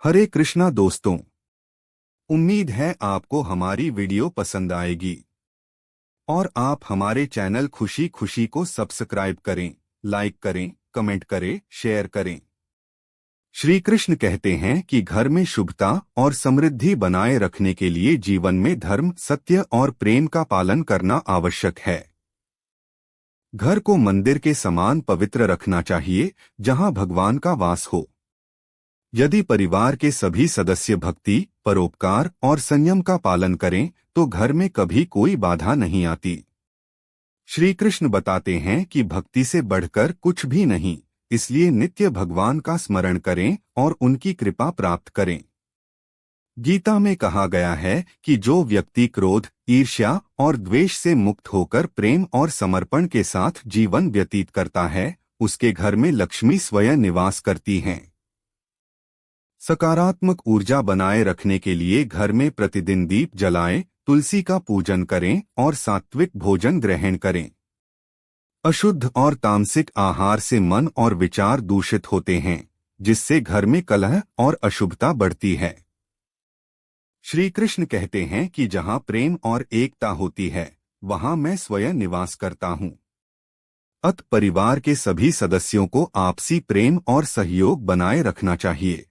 हरे कृष्णा दोस्तों। उम्मीद है आपको हमारी वीडियो पसंद आएगी और आप हमारे चैनल खुशी खुशी को सब्सक्राइब करें, लाइक करें, कमेंट करें, शेयर करें। श्री कृष्ण कहते हैं कि घर में शुभता और समृद्धि बनाए रखने के लिए जीवन में धर्म, सत्य और प्रेम का पालन करना आवश्यक है। घर को मंदिर के समान पवित्र रखना चाहिए, जहां भगवान का वास हो। यदि परिवार के सभी सदस्य भक्ति, परोपकार और संयम का पालन करें तो घर में कभी कोई बाधा नहीं आती। श्री कृष्ण बताते हैं कि भक्ति से बढ़कर कुछ भी नहीं, इसलिए नित्य भगवान का स्मरण करें और उनकी कृपा प्राप्त करें। गीता में कहा गया है कि जो व्यक्ति क्रोध, ईर्ष्या और द्वेष से मुक्त होकर प्रेम और समर्पण के साथ जीवन व्यतीत करता है, उसके घर में लक्ष्मी स्वयं निवास करती हैं। सकारात्मक ऊर्जा बनाए रखने के लिए घर में प्रतिदिन दीप जलाएं, तुलसी का पूजन करें और सात्विक भोजन ग्रहण करें। अशुद्ध और तामसिक आहार से मन और विचार दूषित होते हैं, जिससे घर में कलह और अशुभता बढ़ती है। श्री कृष्ण कहते हैं कि जहां प्रेम और एकता होती है, वहां मैं स्वयं निवास करता हूं। अतः परिवार के सभी सदस्यों को आपसी प्रेम और सहयोग बनाए रखना चाहिए।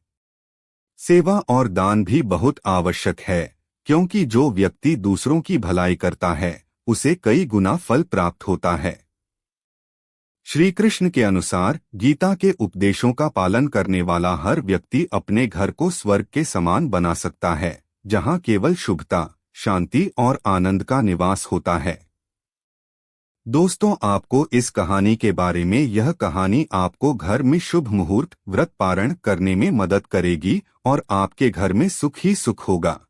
सेवा और दान भी बहुत आवश्यक है, क्योंकि जो व्यक्ति दूसरों की भलाई करता है, उसे कई गुना फल प्राप्त होता है। श्री कृष्ण के अनुसार गीता के उपदेशों का पालन करने वाला हर व्यक्ति अपने घर को स्वर्ग के समान बना सकता है, जहां केवल शुभता, शांति और आनंद का निवास होता है। दोस्तों, आपको इस कहानी के बारे में यह कहानी आपको घर में शुभ मुहूर्त, व्रत पारण करने में मदद करेगी और आपके घर में सुख ही सुख होगा।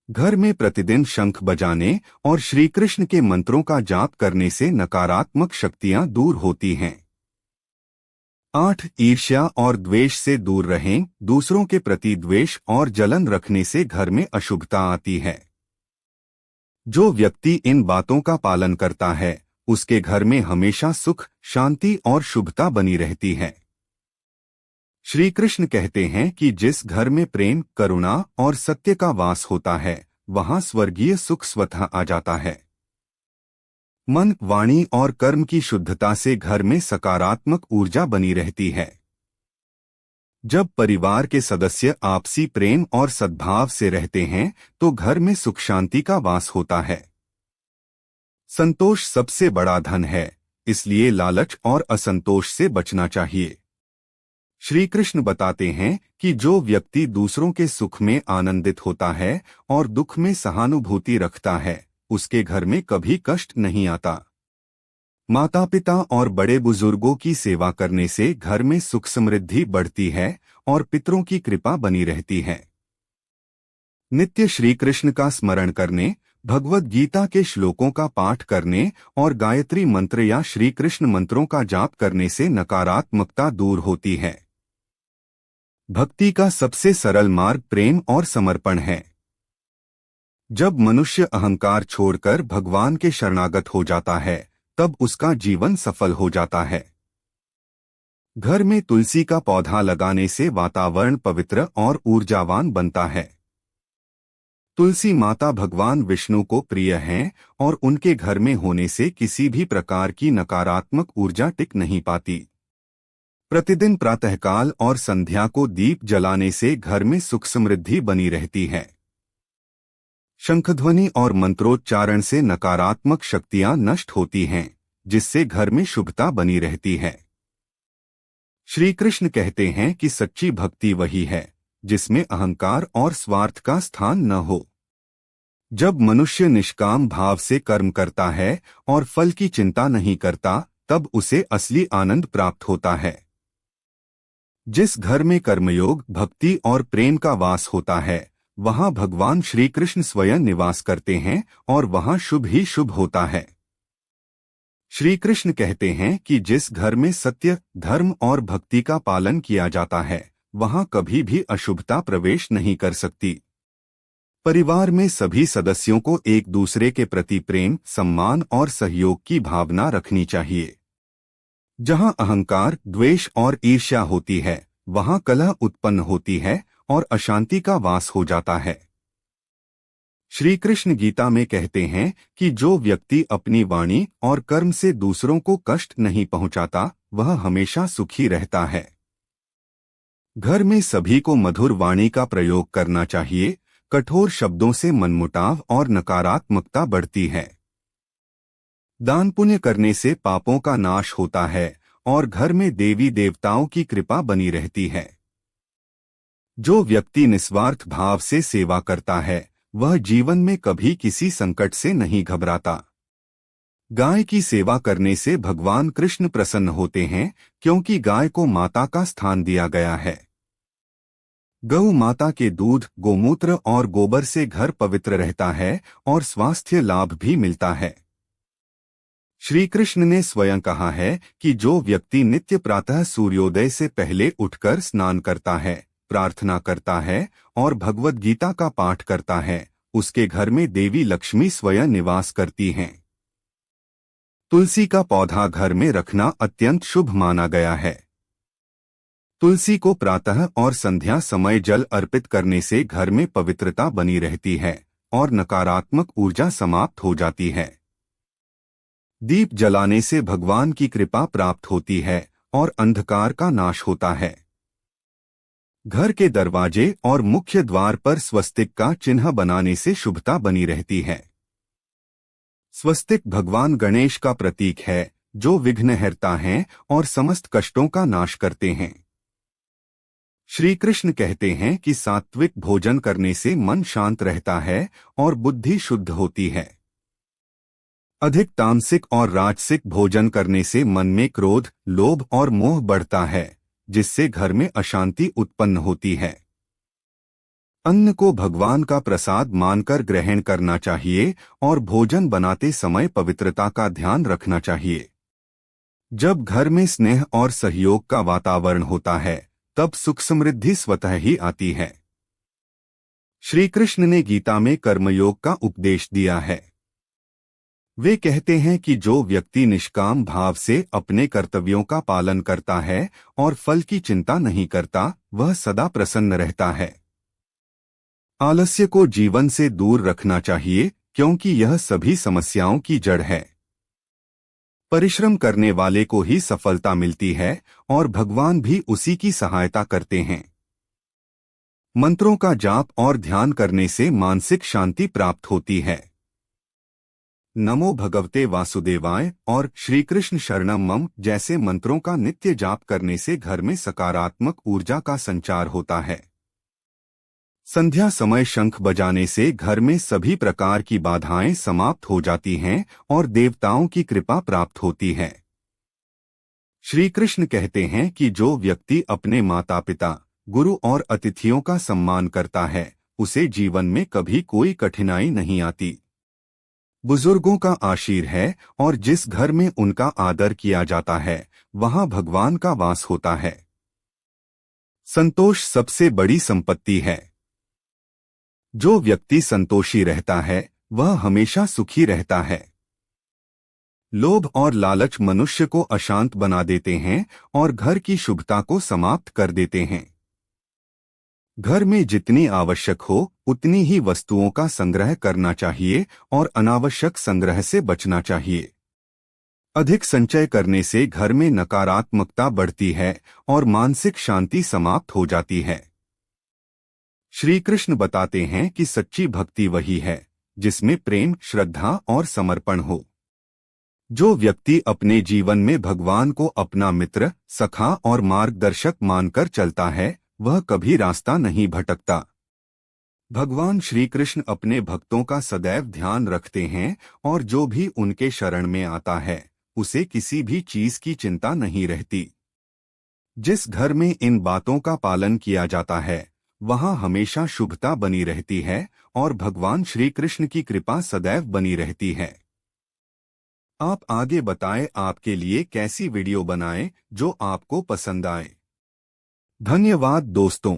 घर में प्रतिदिन शंख बजाने और श्री कृष्ण के मंत्रों का जाप करने से नकारात्मक शक्तियां दूर होती हैं। 8. ईर्ष्या और द्वेष से दूर रहें। दूसरों के प्रति द्वेष और जलन रखने से घर में अशुभता आती है। जो व्यक्ति इन बातों का पालन करता है, उसके घर में हमेशा सुख, शांति और शुभता बनी रहती है। श्री कृष्ण कहते हैं कि जिस घर में प्रेम, करुणा और सत्य का वास होता है, वहां स्वर्गीय सुख स्वतः आ जाता है। मन, वाणी और कर्म की शुद्धता से घर में सकारात्मक ऊर्जा बनी रहती है। जब परिवार के सदस्य आपसी प्रेम और सद्भाव से रहते हैं, तो घर में सुख शांति का वास होता है। संतोष सबसे बड़ा धन है, इसलिए लालच और असंतोष से बचना चाहिए। श्री कृष्ण बताते हैं कि जो व्यक्ति दूसरों के सुख में आनंदित होता है और दुख में सहानुभूति रखता है, उसके घर में कभी कष्ट नहीं आता। माता पिता और बड़े बुजुर्गों की सेवा करने से घर में सुख समृद्धि बढ़ती है और पितरों की कृपा बनी रहती है। नित्य श्री कृष्ण का स्मरण करने, भगवद गीता के श्लोकों का पाठ करने और गायत्री मंत्र या श्री कृष्ण मंत्रों का जाप करने से नकारात्मकता दूर होती है। भक्ति का सबसे सरल मार्ग प्रेम और समर्पण है। जब मनुष्य अहंकार छोड़कर भगवान के शरणागत हो जाता है, तब उसका जीवन सफल हो जाता है। घर में तुलसी का पौधा लगाने से वातावरण पवित्र और ऊर्जावान बनता है। तुलसी माता भगवान विष्णु को प्रिय हैं और उनके घर में होने से किसी भी प्रकार की नकारात्मक ऊर्जा टिक नहीं पाती। प्रतिदिन प्रातःकाल और संध्या को दीप जलाने से घर में सुख समृद्धि बनी रहती है। शंखध्वनि और मंत्रोच्चारण से नकारात्मक शक्तियां नष्ट होती हैं, जिससे घर में शुभता बनी रहती है। श्री कृष्ण कहते हैं कि सच्ची भक्ति वही है जिसमें अहंकार और स्वार्थ का स्थान न हो। जब मनुष्य निष्काम भाव से कर्म करता है और फल की चिंता नहीं करता, तब उसे असली आनंद प्राप्त होता है। जिस घर में कर्मयोग, भक्ति और प्रेम का वास होता है, वहां भगवान श्री कृष्ण स्वयं निवास करते हैं और वहां शुभ ही शुभ होता है। श्री कृष्ण कहते हैं कि जिस घर में सत्य, धर्म और भक्ति का पालन किया जाता है, वहां कभी भी अशुभता प्रवेश नहीं कर सकती। परिवार में सभी सदस्यों को एक दूसरे के प्रति प्रेम, सम्मान और सहयोग की भावना रखनी चाहिए। जहां अहंकार, द्वेष और ईर्ष्या होती है, वहां कलह उत्पन्न होती है और अशांति का वास हो जाता है। श्री कृष्ण गीता में कहते हैं कि जो व्यक्ति अपनी वाणी और कर्म से दूसरों को कष्ट नहीं पहुंचाता, वह हमेशा सुखी रहता है। घर में सभी को मधुर वाणी का प्रयोग करना चाहिए। कठोर शब्दों से मनमुटाव और नकारात्मकता बढ़ती है। दान पुण्य करने से पापों का नाश होता है और घर में देवी देवताओं की कृपा बनी रहती है। जो व्यक्ति निस्वार्थ भाव से सेवा करता है, वह जीवन में कभी किसी संकट से नहीं घबराता। गाय की सेवा करने से भगवान कृष्ण प्रसन्न होते हैं, क्योंकि गाय को माता का स्थान दिया गया है। गौ माता के दूध, गोमूत्र और गोबर से घर पवित्र रहता है और स्वास्थ्य लाभ भी मिलता है। श्री कृष्ण ने स्वयं कहा है कि जो व्यक्ति नित्य प्रातः सूर्योदय से पहले उठकर स्नान करता है, प्रार्थना करता है और भगवद गीता का पाठ करता है, उसके घर में देवी लक्ष्मी स्वयं निवास करती हैं। तुलसी का पौधा घर में रखना अत्यंत शुभ माना गया है। तुलसी को प्रातः और संध्या समय जल अर्पित करने से घर में पवित्रता बनी रहती है और नकारात्मक ऊर्जा समाप्त हो जाती है। दीप जलाने से भगवान की कृपा प्राप्त होती है और अंधकार का नाश होता है। घर के दरवाजे और मुख्य द्वार पर स्वस्तिक का चिन्ह बनाने से शुभता बनी रहती है। स्वस्तिक भगवान गणेश का प्रतीक है, जो विघ्नहर्ता हैं और समस्त कष्टों का नाश करते हैं। श्री कृष्ण कहते हैं कि सात्विक भोजन करने से मन शांत रहता है और बुद्धि शुद्ध होती है। अधिक तामसिक और राजसिक भोजन करने से मन में क्रोध, लोभ और मोह बढ़ता है, जिससे घर में अशांति उत्पन्न होती है। अन्न को भगवान का प्रसाद मानकर ग्रहण करना चाहिए और भोजन बनाते समय पवित्रता का ध्यान रखना चाहिए। जब घर में स्नेह और सहयोग का वातावरण होता है, तब सुख समृद्धि स्वतः ही आती है। श्री कृष्ण ने गीता में कर्मयोग का उपदेश दिया है। वे कहते हैं कि जो व्यक्ति निष्काम भाव से अपने कर्तव्यों का पालन करता है और फल की चिंता नहीं करता, वह सदा प्रसन्न रहता है। आलस्य को जीवन से दूर रखना चाहिए, क्योंकि यह सभी समस्याओं की जड़ है। परिश्रम करने वाले को ही सफलता मिलती है और भगवान भी उसी की सहायता करते हैं। मंत्रों का जाप और ध्यान करने से मानसिक शांति प्राप्त होती है। नमो भगवते वासुदेवाय और श्री कृष्ण शरणम मम जैसे मंत्रों का नित्य जाप करने से घर में सकारात्मक ऊर्जा का संचार होता है। संध्या समय शंख बजाने से घर में सभी प्रकार की बाधाएं समाप्त हो जाती हैं और देवताओं की कृपा प्राप्त होती है। श्री कृष्ण कहते हैं कि जो व्यक्ति अपने माता पिता, गुरु और अतिथियों का सम्मान करता है, उसे जीवन में कभी कोई कठिनाई नहीं आती। बुजुर्गों का आशीर्वाद है और जिस घर में उनका आदर किया जाता है, वहां भगवान का वास होता है। संतोष सबसे बड़ी संपत्ति है। जो व्यक्ति संतोषी रहता है, वह हमेशा सुखी रहता है। लोभ और लालच मनुष्य को अशांत बना देते हैं और घर की शुभता को समाप्त कर देते हैं। घर में जितनी आवश्यक हो, उतनी ही वस्तुओं का संग्रह करना चाहिए और अनावश्यक संग्रह से बचना चाहिए। अधिक संचय करने से घर में नकारात्मकता बढ़ती है और मानसिक शांति समाप्त हो जाती है। श्री कृष्ण बताते हैं कि सच्ची भक्ति वही है जिसमें प्रेम, श्रद्धा और समर्पण हो। जो व्यक्ति अपने जीवन में भगवान को अपना मित्र, सखा और मार्गदर्शक मानकर चलता है, वह कभी रास्ता नहीं भटकता। भगवान श्री कृष्ण अपने भक्तों का सदैव ध्यान रखते हैं और जो भी उनके शरण में आता है, उसे किसी भी चीज की चिंता नहीं रहती। जिस घर में इन बातों का पालन किया जाता है, वहां हमेशा शुभता बनी रहती है और भगवान श्री कृष्ण की कृपा सदैव बनी रहती है। आप आगे बताएं आपके लिए कैसी वीडियो बनाएं जो आपको पसंद आए। धन्यवाद दोस्तों।